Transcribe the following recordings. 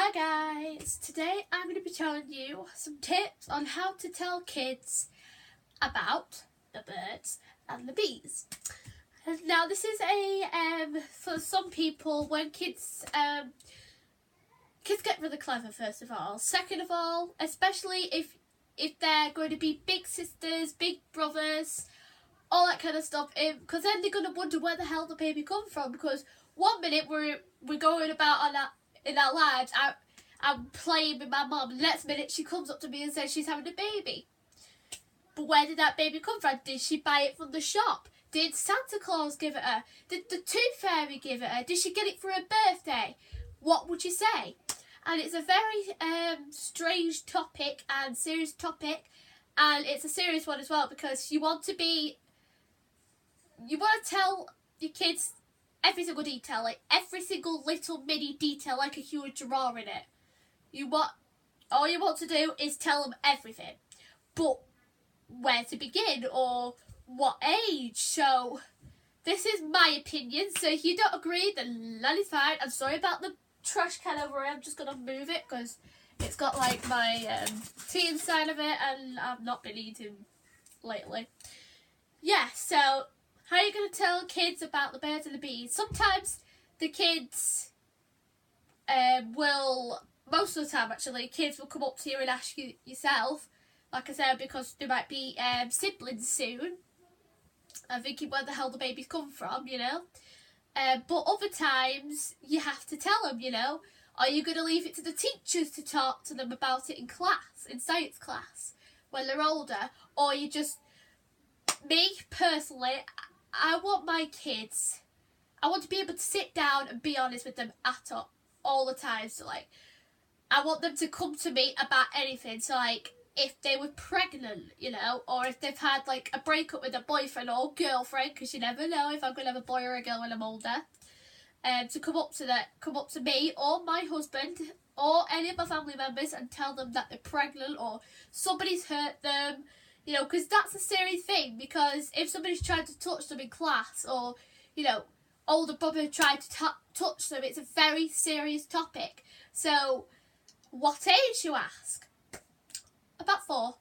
Hi guys, today I'm going to be telling you some tips on how to tell kids about the birds and the bees. Now this is for some people when kids get really clever first of all. Second of all, especially if they're going to be big sisters, big brothers, all that kind of stuff, because then they're going to wonder where the hell the baby come from, because one minute we're going about in our lives, I'm playing with my mum, and the next minute she comes up to me and says she's having a baby. But where did that baby come from? Did she buy it from the shop? Did Santa Claus give it her? Did the Tooth Fairy give it her? Did she get it for her birthday? What would you say? And it's a very strange topic and serious topic, and it's a serious one as well, because you want to tell your kids every single detail, like every single little mini detail, like a huge drawing in it. All you want to do is tell them everything, but where to begin or what age? So this is my opinion, so if you don't agree, then that is fine. I'm sorry about the trash can over here. I'm just gonna move it because it's got like my tea inside of it, and I've not been eating lately. Yeah, so how are you going to tell kids about the birds and the bees? Sometimes the kids most of the time actually, kids will come up to you and ask you yourself, like I said, because there might be siblings soon. I'm thinking where the hell the babies come from, you know. But other times you have to tell them, you know. Are you going to leave it to the teachers to talk to them about it in class, in science class, when they're older? Or you just... Me, personally, I want my kids, I want to be able to sit down and be honest with them all the time. So, like, I want them to come to me about anything. So, like, if they were pregnant, you know, or if they've had, like, a breakup with a boyfriend or girlfriend, because you never know if I'm going to have a boy or a girl when I'm older, to come up to me or my husband or any of my family members and tell them that they're pregnant or somebody's hurt them. You know, because that's a serious thing, because if somebody's trying to touch them in class, or, you know, older brother tried to touch them, it's a very serious topic. So, what age, you ask? About 4.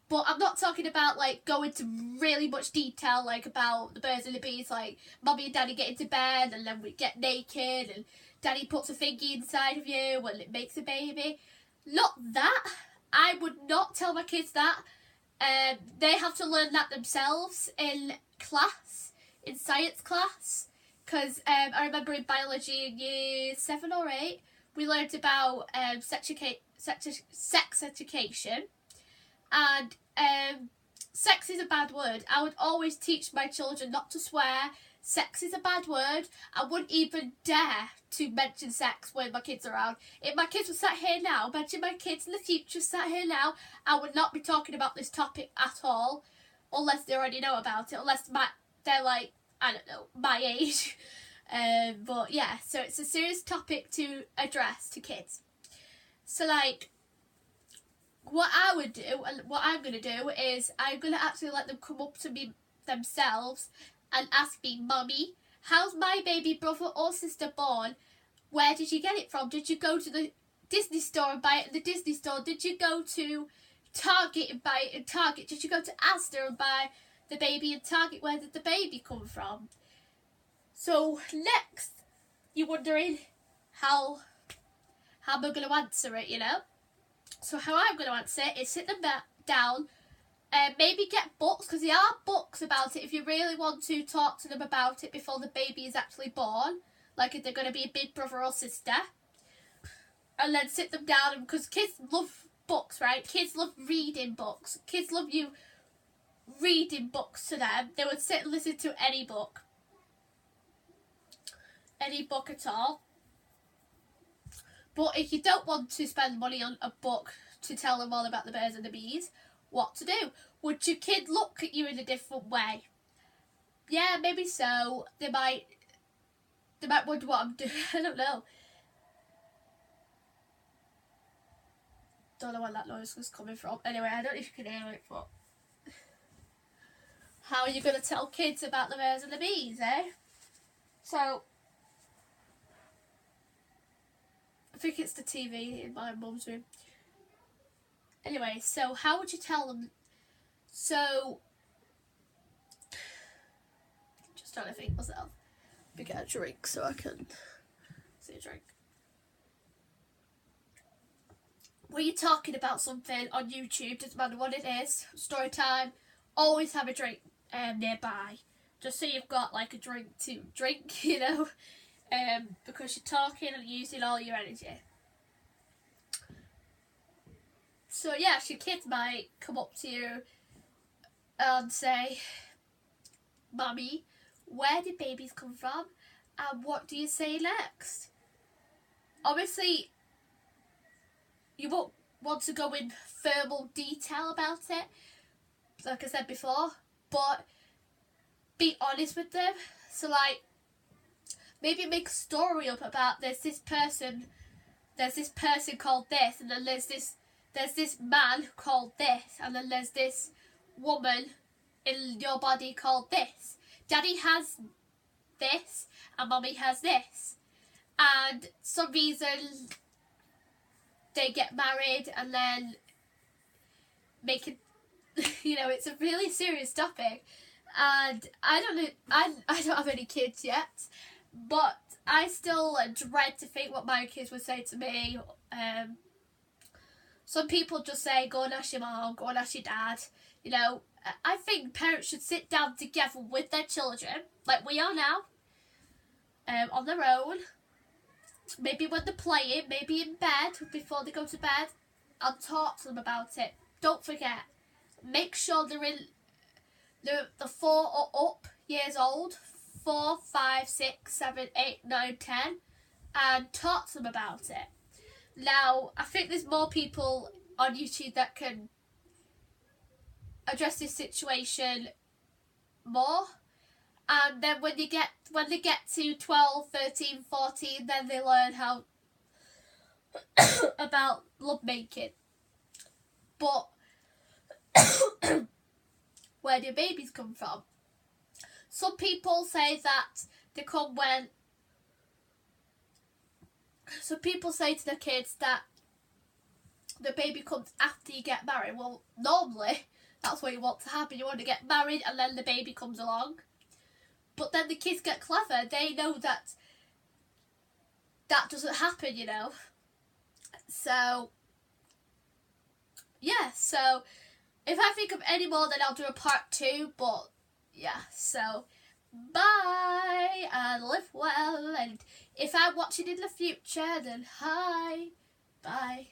But I'm not talking about, like, going to really much detail, like, about the birds and the bees, like, Mummy and Daddy get into bed, and then we get naked, and Daddy puts a thingy inside of you, and it makes a baby. Not that. I would not tell my kids that. They have to learn that themselves in class, in science class, because I remember in biology in year 7 or 8, we learned about sex education, and sex is a bad word. I would always teach my children not to swear. Sex is a bad word. I wouldn't even dare to mention sex when my kids are around. If my kids were sat here now, imagine my kids in the future sat here now, I would not be talking about this topic at all, unless they already know about it, unless they're like, I don't know, my age. But yeah, so it's a serious topic to address to kids. So, like, what I would do, and what I'm going to do, is I'm going to actually let them come up to me themselves and ask me, Mummy, how's my baby brother or sister born? Where did you get it from? Did you go to the Disney store and buy it in the Disney store? Did you go to Target and buy it in Target? Did you go to Asda and buy the baby in Target? Where did the baby come from? So next, you're wondering how am I going to answer it, you know? So how I'm going to answer it is sit them down, maybe get books, because there are books about it if you really want to talk to them about it before the baby is actually born, like if they're going to be a big brother or sister. And then sit them down, because kids love books, right? Kids love reading books. Kids love you reading books to them. They would sit and listen to any book at all. But if you don't want to spend money on a book to tell them all about the birds and the bees, what to do? Would your kid look at you in a different way? Yeah, maybe so. They might wonder what I'm doing. I don't know. Don't know where that noise was coming from. Anyway, I don't know if you can hear it, but how are you going to tell kids about the birds and the bees, eh? So, think it's the TV in my mum's room. Anyway, so how would you tell them? So, just trying to think myself. Let me get a drink so I can see a drink. When you're talking about something on YouTube, doesn't matter what it is, story time, always have a drink nearby. Just so you've got like a drink to drink, you know, because you're talking and using all your energy. So yes, your kids might come up to you and say, "Mummy, where did babies come from? And what do you say next?" Obviously, you won't want to go in verbal detail about it, like I said before, but be honest with them. So like, maybe make a story up about there's this person called this, and then there's this man called this, and then there's this woman in your body called this. Daddy has this, and Mummy has this. And some reason they get married, and then make it, you know, it's a really serious topic. And I don't have any kids yet, but I still dread to think what my kids would say to me. Some people just say, go and ask your mom, go and ask your dad. You know, I think parents should sit down together with their children, like we are now, on their own. Maybe when they're playing, maybe in bed, before they go to bed, and talk to them about it. Don't forget, make sure they're 4 or up years old, 4, 5, 6, 7, 8, 9, 10, and talk to them about it. Now, I think there's more people on YouTube that can address this situation more. And then when they get to 12, 13, 14, then they learn how about love making. But where do babies come from? Some people say that they come when. Some people say to their kids that the baby comes after you get married. Well, normally that's what you want to happen. You want to get married and then the baby comes along. But then the kids get clever. They know that doesn't happen, you know. So, yeah. So, if I think of any more, then I'll do a part 2. But, yeah. So, bye. And live well. And if I'm watching in the future, then hi. Bye.